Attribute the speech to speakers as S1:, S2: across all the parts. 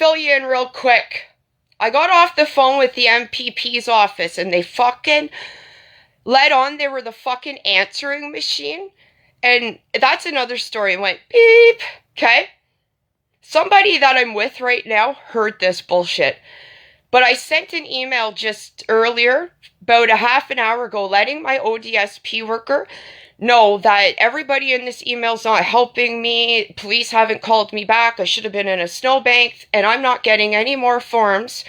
S1: fill you in real quick. I got off the phone with the MPP's office and they fucking let on they were the fucking answering machine. And that's another story. It went beep. Okay? Somebody that I'm with right now heard this bullshit. But I sent an email just earlier, about a half an hour ago, letting my ODSP worker know that everybody in this email's not helping me. Police haven't called me back. I should have been in a snowbank, and I'm not getting any more forms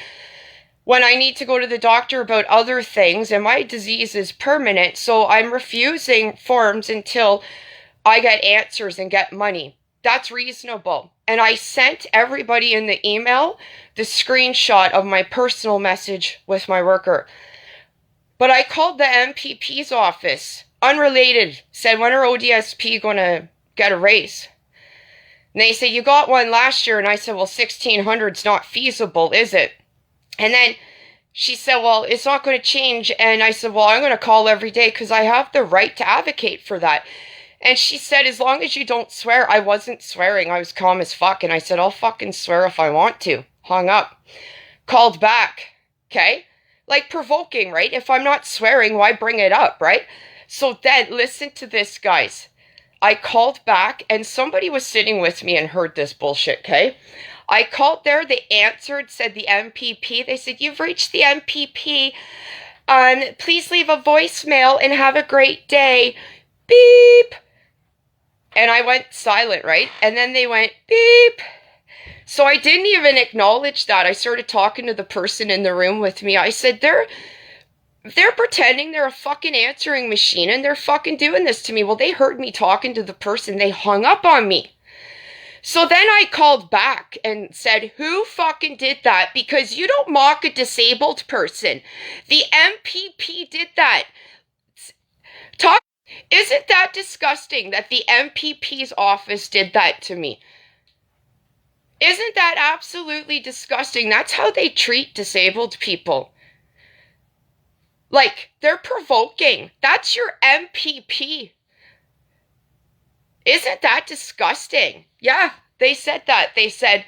S1: when I need to go to the doctor about other things, and my disease is permanent, so I'm refusing forms until I get answers and get money. That's reasonable. And I sent everybody in the email the screenshot of my personal message with my worker. But I called the MPP's office, unrelated, said, when are ODSP going to get a raise? And they said, you got one last year. And I said, well, 1,600's not feasible, is it? And then she said, well, it's not going to change. And I said, well, I'm going to call every day because I have the right to advocate for that. And she said, as long as you don't swear. I wasn't swearing. I was calm as fuck. And I said, I'll fucking swear if I want to. Hung up. Called back. Okay? Like provoking, right? If I'm not swearing, why bring it up, right? So then, listen to this, guys. I called back and somebody was sitting with me and heard this bullshit, okay? I called there. They answered, said the MPP. They said, you've reached the MPP. Please leave a voicemail and have a great day. Beep. And I went silent, right? And then they went beep. So I didn't even acknowledge that. I started talking to the person in the room with me. I said, they're pretending they're a fucking answering machine and they're fucking doing this to me. Well, they heard me talking to the person. They hung up on me. So then I called back and said, who fucking did that? Because you don't mock a disabled person. The MPP did that. Isn't that disgusting that the MPP's office did that to me? Isn't that absolutely disgusting? That's how they treat disabled people. Like, they're provoking. That's your MPP. Isn't that disgusting? Yeah, they said that. They said,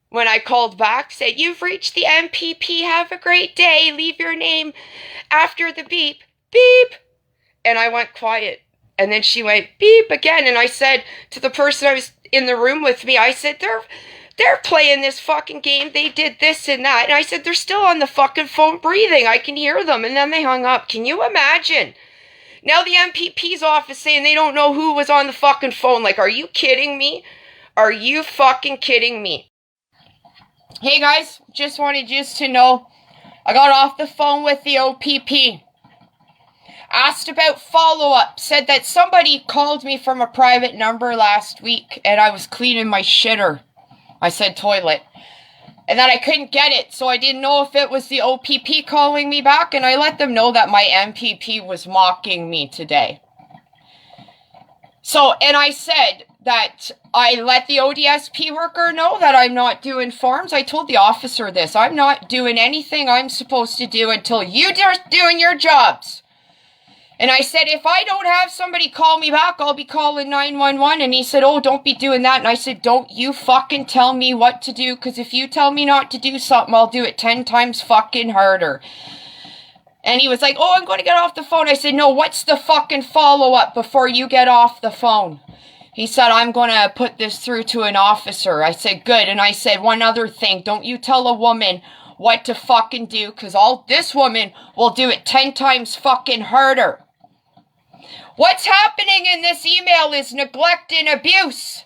S1: when I called back, said, you've reached the MPP. Have a great day. Leave your name after the beep. Beep. And I went quiet. And then she went beep again. And I said to the person I was in the room with me, I said, they're playing this fucking game. They did this and that. And I said, they're still on the fucking phone breathing. I can hear them. And then they hung up. Can you imagine? Now the MPP's office saying they don't know who was on the fucking phone. Like, are you kidding me? Are you fucking kidding me? Hey guys, just wanted you to know I got off the phone with the OPP. Asked about follow-up. Said that somebody called me from a private number last week and I was cleaning my shitter. I said toilet. And that I couldn't get it, so I didn't know if it was the OPP calling me back, and I let them know that my MPP was mocking me today. So, and I said that I let the ODSP worker know that I'm not doing forms. I told the officer this. I'm not doing anything I'm supposed to do until you're doing your jobs. And I said, if I don't have somebody call me back, I'll be calling 911. And he said, oh, don't be doing that. And I said, don't you fucking tell me what to do. Because if you tell me not to do something, I'll do it 10 times fucking harder. And he was like, oh, I'm going to get off the phone. I said, no, what's the fucking follow-up before you get off the phone? He said, I'm going to put this through to an officer. I said, good. And I said, one other thing. Don't you tell a woman what to fucking do. Because this woman will do it 10 times fucking harder. What's happening in this email is neglect and abuse.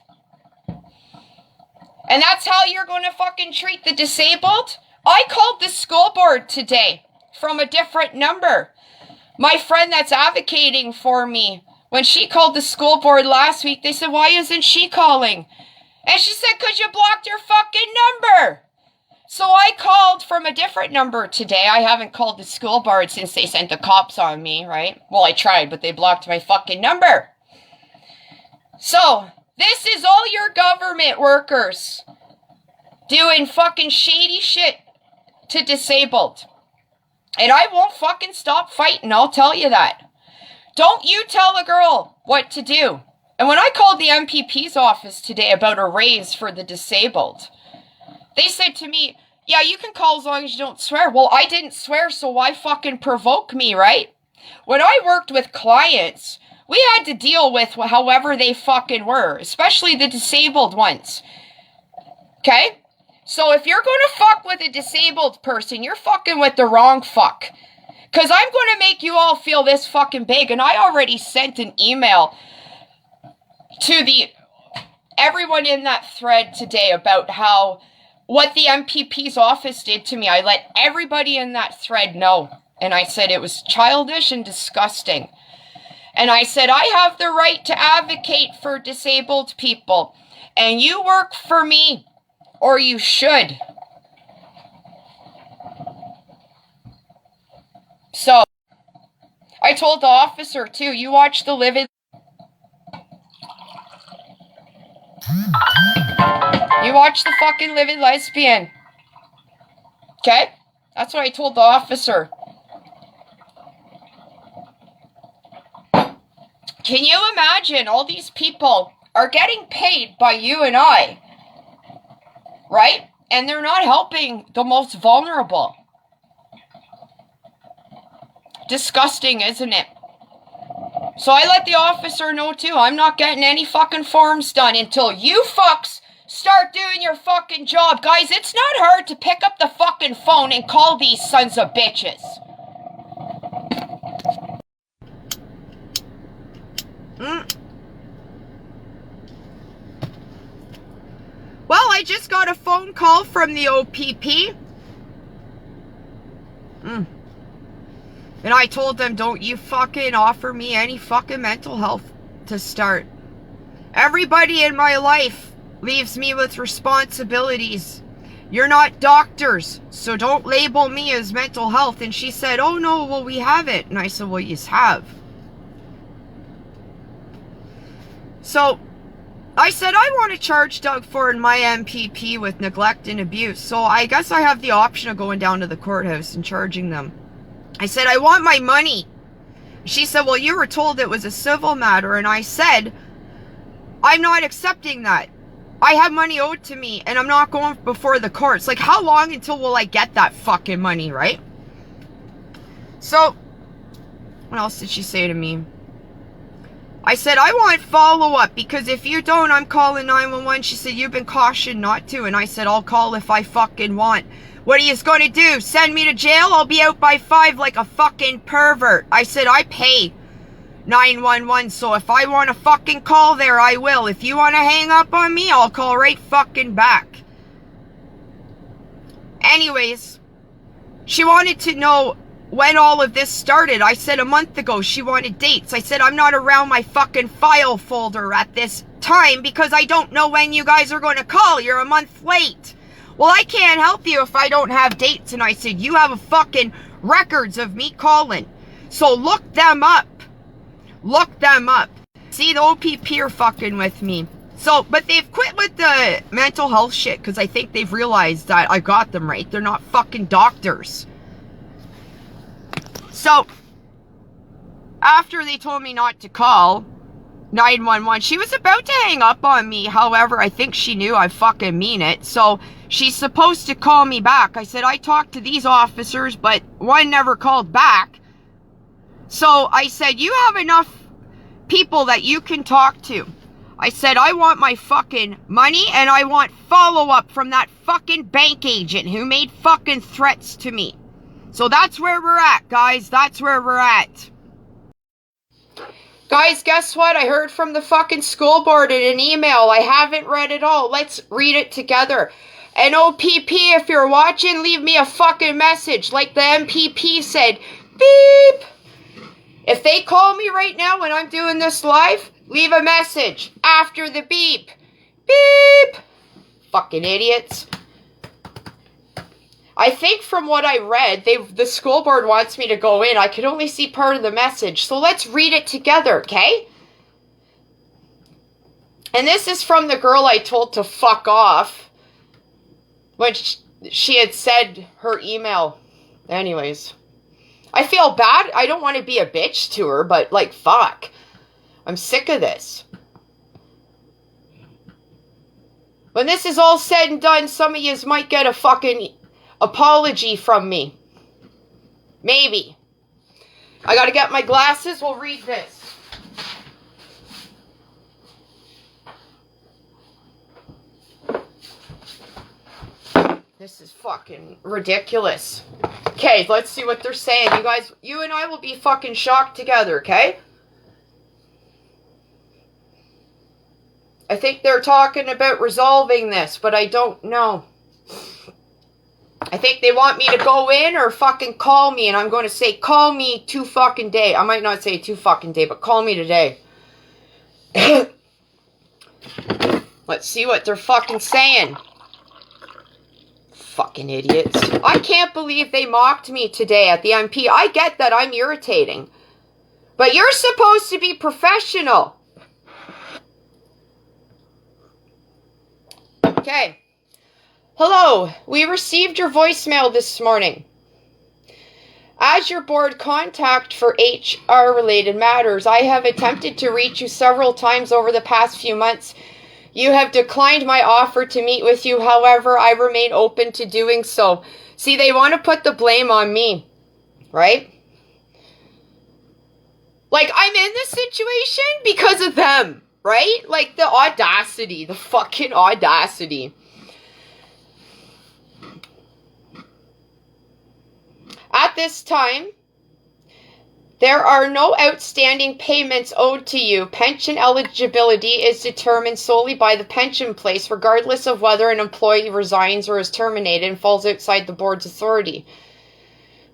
S1: And that's how you're going to fucking treat the disabled? I called the school board today from a different number. My friend that's advocating for me, when she called the school board last week, they said, why isn't she calling? And she said, because you blocked your fucking number. So I called from a different number today. I haven't called the school board since they sent the cops on me, right? Well, I tried, but they blocked my fucking number. So, this is all your government workers doing fucking shady shit to disabled. And I won't fucking stop fighting, I'll tell you that. Don't you tell a girl what to do. And when I called the MPP's office today about a raise for the disabled, They said to me, yeah, you can call as long as you don't swear. Well, I didn't swear, so why fucking provoke me, right? When I worked with clients, we had to deal with however they fucking were, especially the disabled ones. Okay? So if you're going to fuck with a disabled person, you're fucking with the wrong fuck. Because I'm going to make you all feel this fucking big, and I already sent an email to everyone in that thread today about what the MPP's office did to me. I let everybody in that thread know. And I said it was childish and disgusting. And I said, I have the right to advocate for disabled people. And you work for me, or you should. So, I told the officer too, you watch the Livid. You watch the fucking Livid Lesbian. Okay? That's what I told the officer. Can you imagine all these people are getting paid by you and I, right? And they're not helping the most vulnerable. Disgusting, isn't it? So I let the officer know too, I'm not getting any fucking forms done until you fucks start doing your fucking job. Guys, it's not hard to pick up the fucking phone and call these sons of bitches. Well, I just got a phone call from the OPP. And I told them, don't you fucking offer me any fucking mental health to start. Everybody in my life leaves me with responsibilities. You're not doctors, so don't label me as mental health. And she said, oh no, well we have it. And I said, well yous have. So I said, I want to charge Doug Ford, my MPP, with neglect and abuse. So I guess I have the option of going down to the courthouse and charging them. I said, I want my money. She said, well, you were told it was a civil matter. And I said, I'm not accepting that. I have money owed to me and I'm not going before the courts. Like, how long until will I get that fucking money, right? So, what else did she say to me? I said, I want follow-up because if you don't, I'm calling 911. She said, you've been cautioned not to. And I said, I'll call if I fucking want. What are you going to do? Send me to jail? I'll be out by 5 like a fucking pervert. I said, I pay 911, so if I want to fucking call there, I will. If you want to hang up on me, I'll call right fucking back. Anyways, she wanted to know when all of this started. I said a month ago. She wanted dates. I said, I'm not around my fucking file folder at this time because I don't know when you guys are going to call. You're a month late. Well, I can't help you if I don't have dates. And I said, you have a fucking records of me calling. So look them up. Look them up. See, the OPP are fucking with me. So, but they've quit with the mental health shit because I think they've realized that I got them right. They're not fucking doctors. So, after they told me not to call 911, she was about to hang up on me. However, I think she knew I fucking mean it. So, she's supposed to call me back. I said, I talked to these officers, but one never called back. So, I said, you have enough people that you can talk to. I said, I want my fucking money and I want follow-up from that fucking bank agent who made fucking threats to me. So that's where we're at, guys. That's where we're at. Guys, guess what? I heard from the fucking school board in an email. I haven't read it all. Let's read it together. And OPP, if you're watching, leave me a fucking message. Like the MPP said, beep. If they call me right now when I'm doing this live, leave a message after the beep. Beep. Fucking idiots. I think from what I read, the school board wants me to go in. I could only see part of the message. So let's read it together, okay? And this is from the girl I told to fuck off when she had said her email. Anyways. I feel bad. I don't want to be a bitch to her, but like, fuck. I'm sick of this. When this is all said and done, some of yous might get a fucking apology from me. Maybe. I gotta get my glasses. We'll read this. This is fucking ridiculous. Okay, let's see what they're saying. You guys, you and I will be fucking shocked together, okay? I think they're talking about resolving this, but I don't know. I think they want me to go in or fucking call me, and I'm going to say, call me 2 fucking day. I might not say 2 fucking day, but call me today. Let's see what they're fucking saying. Fucking idiots. I can't believe they mocked me today at the MP. I get that I'm irritating. But you're supposed to be professional. Okay. Hello. We received your voicemail this morning. As your board contact for HR-related matters, I have attempted to reach you several times over the past few months. You have declined my offer to meet with you. However, I remain open to doing so. See, they want to put the blame on me, right? Like, I'm in this situation because of them, right? Like, the audacity, the fucking audacity. At this time, there are no outstanding payments owed to you. Pension eligibility is determined solely by the pension place, regardless of whether an employee resigns or is terminated and falls outside the board's authority.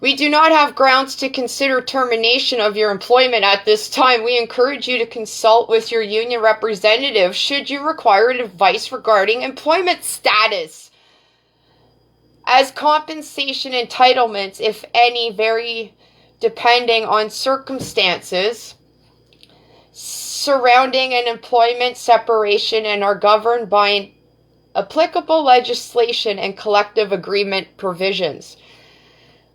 S1: We do not have grounds to consider termination of your employment at this time. We encourage you to consult with your union representative should you require advice regarding employment status, as compensation entitlements, if any, vary depending on circumstances surrounding an employment separation and are governed by applicable legislation and collective agreement provisions.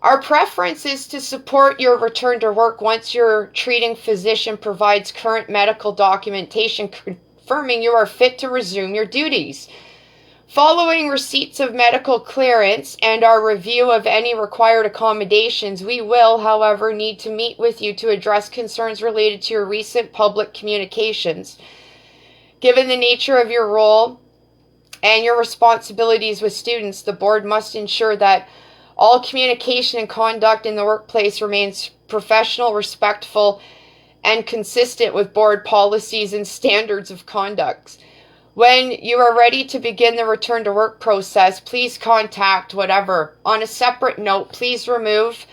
S1: Our preference is to support your return to work once your treating physician provides current medical documentation confirming you are fit to resume your duties. Following receipts of medical clearance and our review of any required accommodations, we will, however, need to meet with you to address concerns related to your recent public communications. Given the nature of your role and your responsibilities with students, the board must ensure that all communication and conduct in the workplace remains professional, respectful, and consistent with board policies and standards of conduct. When you are ready to begin the return to work process, please contact whatever. On a separate note, please remove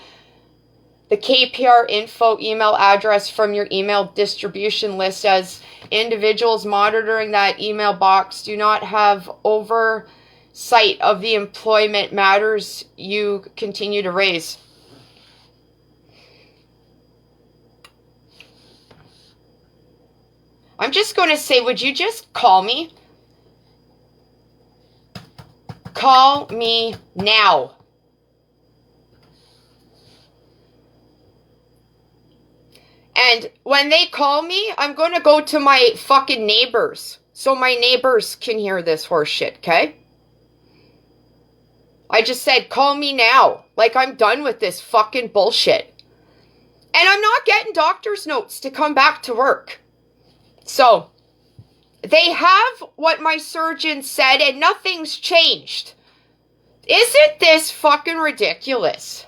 S1: the KPR info email address from your email distribution list, as individuals monitoring that email box do not have oversight of the employment matters you continue to raise. I'm just going to say, would you just call me? Call me now. And when they call me, I'm going to go to my fucking neighbors, so my neighbors can hear this horse shit, okay? I just said, call me now. Like, I'm done with this fucking bullshit. And I'm not getting doctor's notes to come back to work. So, they have what my surgeon said and nothing's changed. Isn't this fucking ridiculous?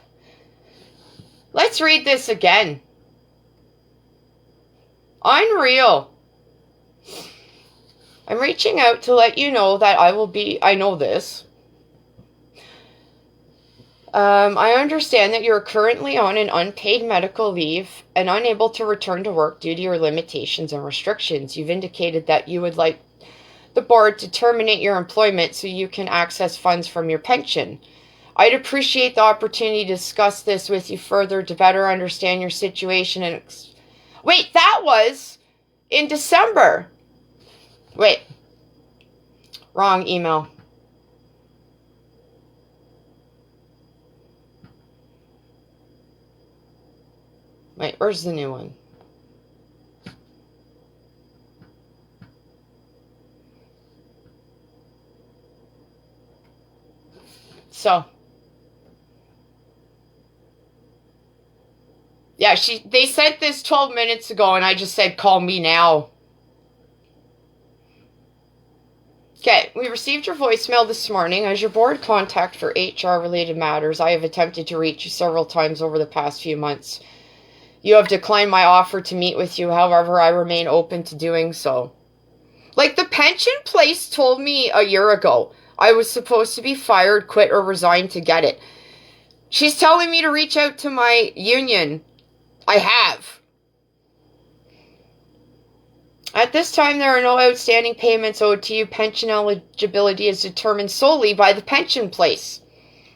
S1: Let's read this again. Unreal. I'm reaching out to let you know that I know this. I understand that you're currently on an unpaid medical leave and unable to return to work due to your limitations and restrictions. You've indicated that you would like the board to terminate your employment so you can access funds from your pension. I'd appreciate the opportunity to discuss this with you further to better understand your situation. And wait, that was in December. Wait, wrong email. Wait, where's the new one? So, yeah, they sent this 12 minutes ago, and I just said, call me now. Okay, we received your voicemail this morning. As your board contact for HR-related matters, I have attempted to reach you several times over the past few months. You have declined my offer to meet with you. However, I remain open to doing so. Like, the pension place told me a year ago I was supposed to be fired, quit, or resign to get it. She's telling me to reach out to my union. I have. At this time, there are no outstanding payments owed to you. Pension eligibility is determined solely by the pension place,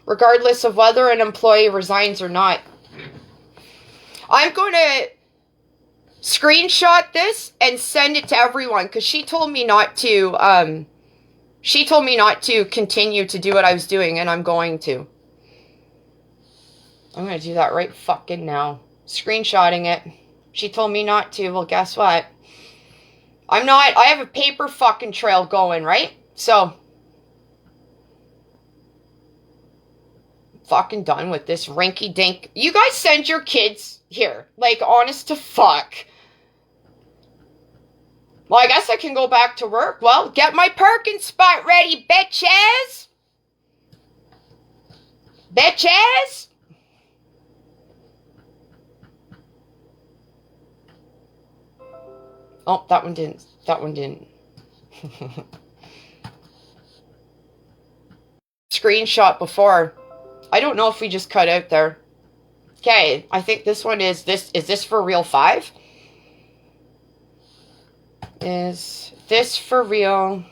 S1: regardless of whether an employee resigns or not. I'm going to screenshot this and send it to everyone, because she told me not to, continue to do what I was doing, and I'm going to. I'm going to do that right fucking now. Screenshotting it. She told me not to. Well, guess what? I have a paper fucking trail going, right? So, fucking done with this rinky dink. You guys send your kids here. Like, honest to fuck. Well, I guess I can go back to work. Well, get my parking spot ready, bitches. Bitches. Oh, that one didn't. That one didn't. Screenshot before. I don't know if we just cut out there. Okay, I think this one is this for real 5? Is this for real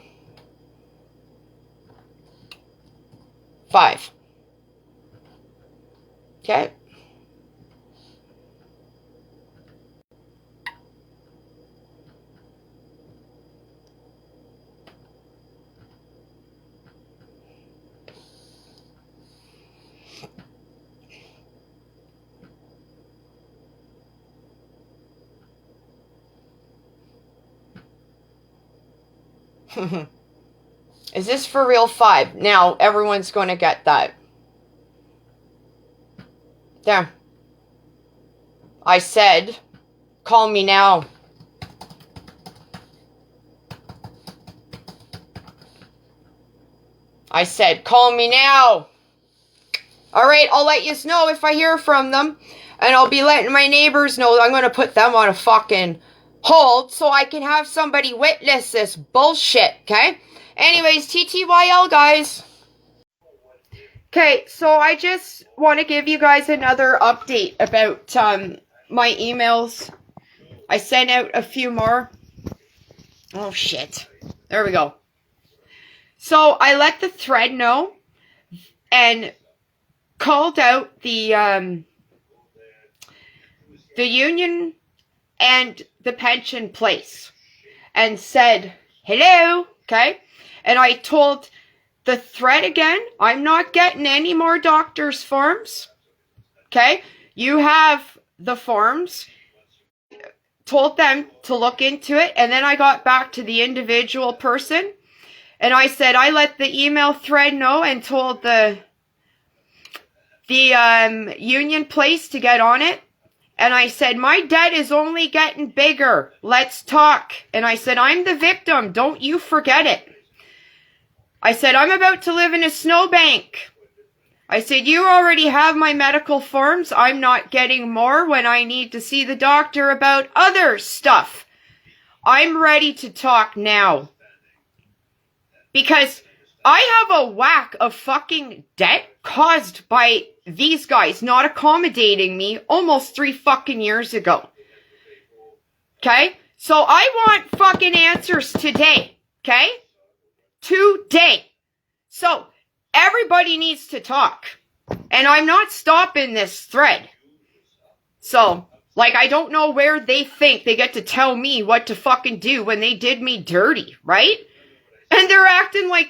S1: 5? Okay. Is this for real 5? Now, everyone's going to get that. There. I said, call me now. I said, call me now. Alright, I'll let you know if I hear from them. And I'll be letting my neighbors know that I'm going to put them on a fucking hold so I can have somebody witness this bullshit, okay? Anyways, TTYL, guys. Okay, so I just want to give you guys another update about my emails. I sent out a few more. Oh, shit. There we go. So I let the thread know and called out the union and the pension place and said, hello, okay? And I told the thread again, I'm not getting any more doctor's forms, okay? You have the forms. Told them to look into it, and then I got back to the individual person, and I said, I let the email thread know and told the union place to get on it. And I said, my debt is only getting bigger. Let's talk. And I said, I'm the victim. Don't you forget it. I said, I'm about to live in a snowbank. I said, you already have my medical forms. I'm not getting more when I need to see the doctor about other stuff. I'm ready to talk now. Because I have a whack of fucking debt caused by these guys not accommodating me almost 3 fucking years ago. Okay? So I want fucking answers today. Okay? Today. So everybody needs to talk. And I'm not stopping this thread. So, like, I don't know where they think they get to tell me what to fucking do when they did me dirty, right? And they're acting like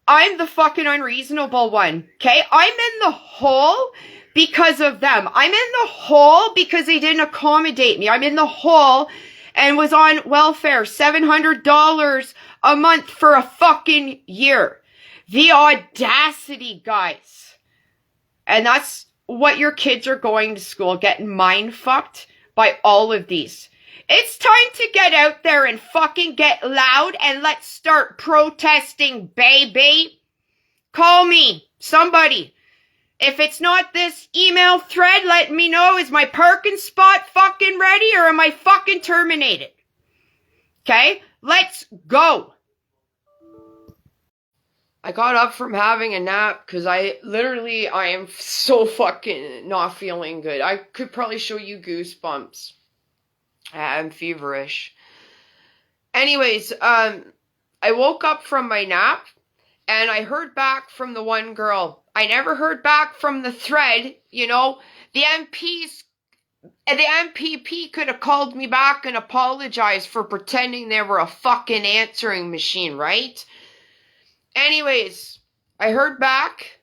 S1: I'm the fucking unreasonable one, okay? I'm in the hole because of them. I'm in the hole because they didn't accommodate me. I'm in the hole and was on welfare, $700 a month for a fucking year. The audacity, guys. And that's what your kids are going to school, getting mind fucked by all of these. It's time to get out there and fucking get loud and let's start protesting, baby. Call me, somebody. If it's not this email thread, let me know. Is my parking spot fucking ready or am I fucking terminated? Okay, let's go. I got up from having a nap because I am so fucking not feeling good. I could probably show you goosebumps. I'm feverish. Anyways, I woke up from my nap and I heard back from the one girl. I never heard back from the thread, you know. The MPP could have called me back and apologized for pretending they were a fucking answering machine, right? Anyways, I heard back.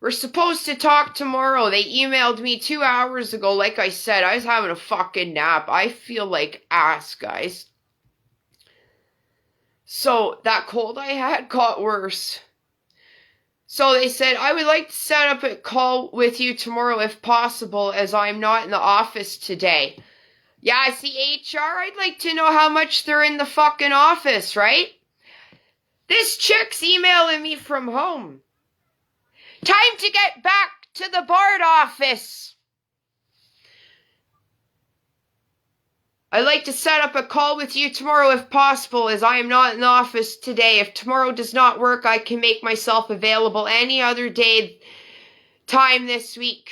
S1: We're supposed to talk tomorrow. They emailed me 2 hours ago. Like I said, I was having a fucking nap. I feel like ass, guys. So, that cold I had got worse. So they said, I would like to set up a call with you tomorrow if possible, as I'm not in the office today. Yeah, see, HR, I'd like to know how much they're in the fucking office, right? This chick's emailing me from home. Time to get back to the board office. I'd like to set up a call with you tomorrow if possible, as I am not in the office today. If tomorrow does not work, I can make myself available any other time this week.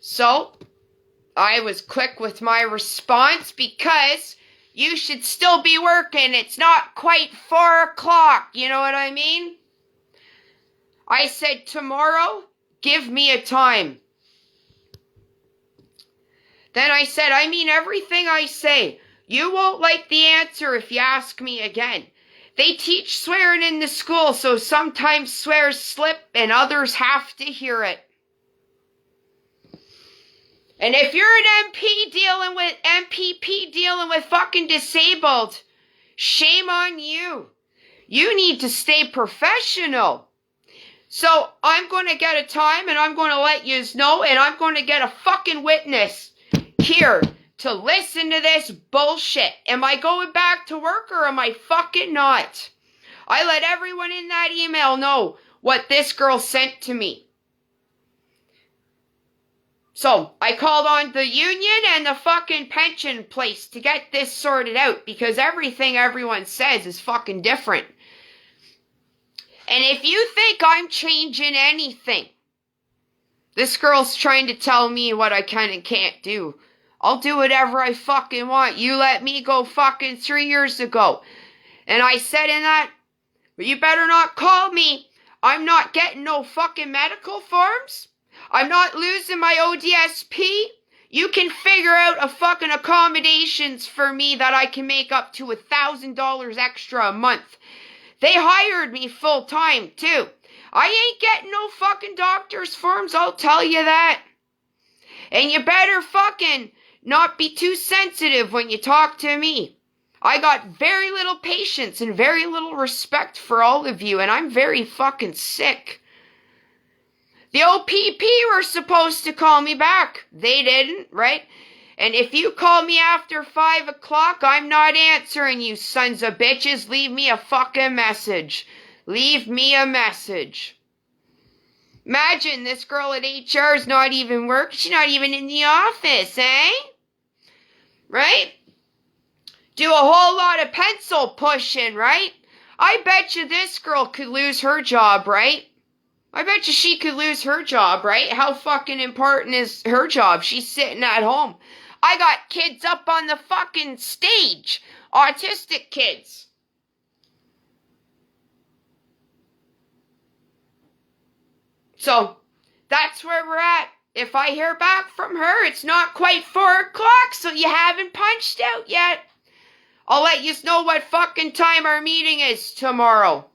S1: So, I was quick with my response because you should still be working. It's not quite 4 o'clock, you know what I mean? I said, tomorrow, give me a time. Then I said, I mean everything I say. You won't like the answer if you ask me again. They teach swearing in the school, so sometimes swears slip and others have to hear it. And if you're an MPP dealing with fucking disabled, shame on you. You need to stay professional. So I'm going to get a time and I'm going to let you know, and I'm going to get a fucking witness here to listen to this bullshit. Am I going back to work or am I fucking not? I let everyone in that email know what this girl sent to me. So I called on the union and the fucking pension place to get this sorted out because everything everyone says is fucking different. And if you think I'm changing anything, this girl's trying to tell me what I can and can't do. I'll do whatever I fucking want. You let me go fucking 3 years ago. And I said in that, but you better not call me. I'm not getting no fucking medical forms. I'm not losing my ODSP. You can figure out a fucking accommodations for me that I can make up to $1,000 extra a month. They hired me full time too. I ain't getting no fucking doctor's forms, I'll tell you that. And you better fucking not be too sensitive when you talk to me. I got very little patience and very little respect for all of you, and I'm very fucking sick. The OPP were supposed to call me back. They didn't, right? And if you call me after 5 o'clock, I'm not answering you, sons of bitches. Leave me a fucking message. Leave me a message. Imagine this girl at HR is not even working. She's not even in the office, eh? Right? Do a whole lot of pencil pushing, right? I bet you this girl could lose her job, right? I bet you she could lose her job, right? How fucking important is her job? She's sitting at home. I got kids up on the fucking stage. Autistic kids. So, that's where we're at. If I hear back from her, it's not quite 4 o'clock, so you haven't punched out yet. I'll let you know what fucking time our meeting is tomorrow.